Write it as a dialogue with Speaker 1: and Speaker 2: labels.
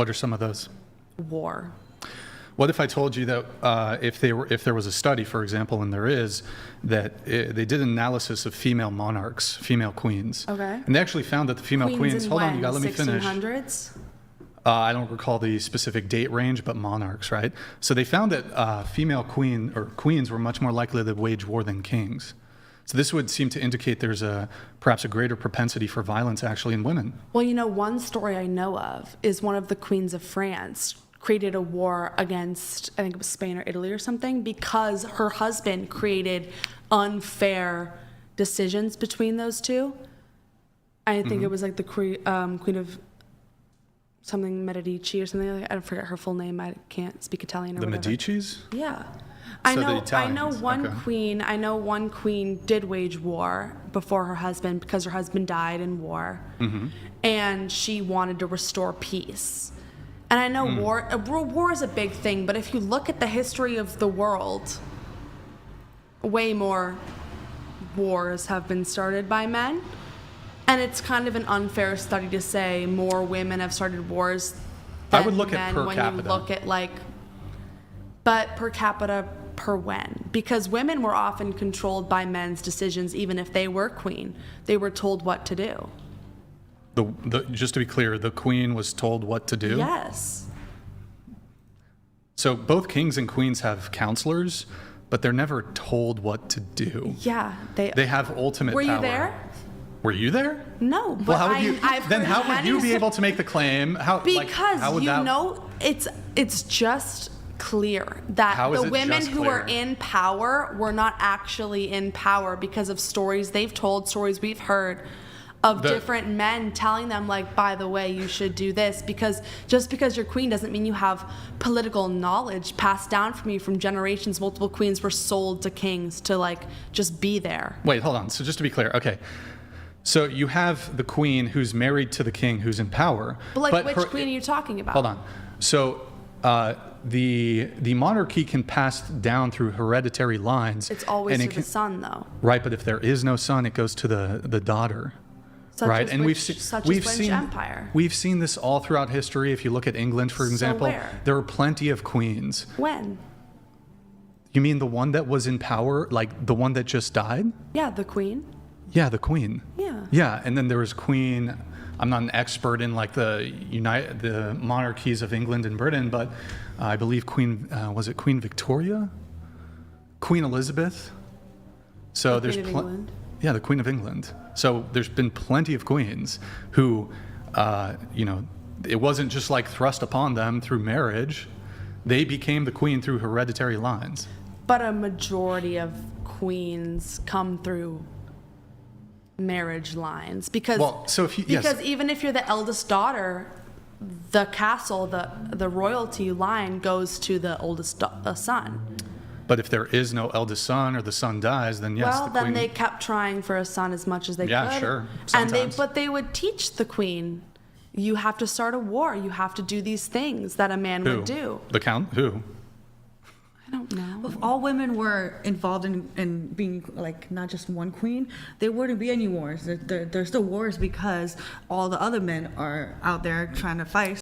Speaker 1: What are some of those?
Speaker 2: War.
Speaker 1: What if I told you that if there was a study, for example, and there is, that they did an analysis of female monarchs, female queens.
Speaker 2: Okay.
Speaker 1: And they actually found that the female queens,
Speaker 2: in
Speaker 1: hold on,
Speaker 2: when?
Speaker 1: you got to let me finish.
Speaker 2: 1600s?
Speaker 1: I don't recall the specific date range, but monarchs, right? So they found that female queens were much more likely to wage war than kings. So this would seem to indicate there's perhaps a greater propensity for violence actually in women.
Speaker 2: Well, one story I know of is one of the queens of France created a war against, I think it was Spain or Italy or something, because her husband created unfair decisions between those two. I think it was like the queen of something Medici or something like that. I forget her full name. I can't speak Italian or whatever.
Speaker 1: The Medicis?
Speaker 2: Yeah.
Speaker 1: So
Speaker 2: I know one queen did wage war before her husband because her husband died in war. Mm-hmm. And she wanted to restore peace. And I know war is a big thing, but if you look at the history of the world, way more wars have been started by men. And it's kind of an unfair study to say more women have started wars than
Speaker 1: I would look
Speaker 2: men
Speaker 1: at per
Speaker 2: when
Speaker 1: capita.
Speaker 2: you look at but per capita per when? Because women were often controlled by men's decisions, even if they were queen. They were told what to do.
Speaker 1: Just to be clear, the queen was told what to do?
Speaker 2: Yes.
Speaker 1: So both kings and queens have counselors, but they're never told what to do.
Speaker 2: Yeah.
Speaker 1: They have ultimate power.
Speaker 2: Were you there?
Speaker 1: Were you there?
Speaker 2: No, but
Speaker 1: well, how would how would you be able to make the claim?
Speaker 2: It's just clear that the women who are in power were not actually in power because of stories they've told, stories we've heard of different men telling them, by the way, you should do this, because just because you're queen doesn't mean you have political knowledge passed down from you from generations. Multiple queens were sold to kings to just be there.
Speaker 1: Wait, hold on. So just to be clear, okay. So you have the queen who's married to the king who's in power.
Speaker 2: But which queen are you talking about?
Speaker 1: Hold on. So the monarchy can pass down through hereditary lines.
Speaker 2: It's always to the son, though.
Speaker 1: Right, but if there is no son, it goes to the daughter. Right, and we've seen this all throughout history. If you look at England, for example, there are plenty of queens.
Speaker 2: When?
Speaker 1: You mean the one that was in power, the one that just died?
Speaker 2: Yeah, the queen.
Speaker 1: Yeah, the queen.
Speaker 2: Yeah.
Speaker 1: Yeah, and then there was Queen. I'm not an expert in the monarchies of England and Britain, but I believe was it Queen Victoria? Queen Elizabeth. So
Speaker 2: the Queen of England.
Speaker 1: Yeah, the Queen of England. So there's been plenty of queens who, it wasn't just thrust upon them through marriage. They became the queen through hereditary lines.
Speaker 2: But a majority of queens come through marriage lines because even if you're the eldest daughter, the castle, the royalty line goes to the oldest son.
Speaker 1: But if there is no eldest son or the son dies, then yes.
Speaker 2: Well, then they kept trying for a son as much as they could.
Speaker 1: Yeah, sure. Sometimes.
Speaker 2: But they would teach the queen, you have to start a war. You have to do these things that a man would do.
Speaker 1: The count? Who?
Speaker 2: I don't know.
Speaker 3: If all women were involved in being not just one queen, there wouldn't be any wars. There's still wars because all the other men are out there trying to fight.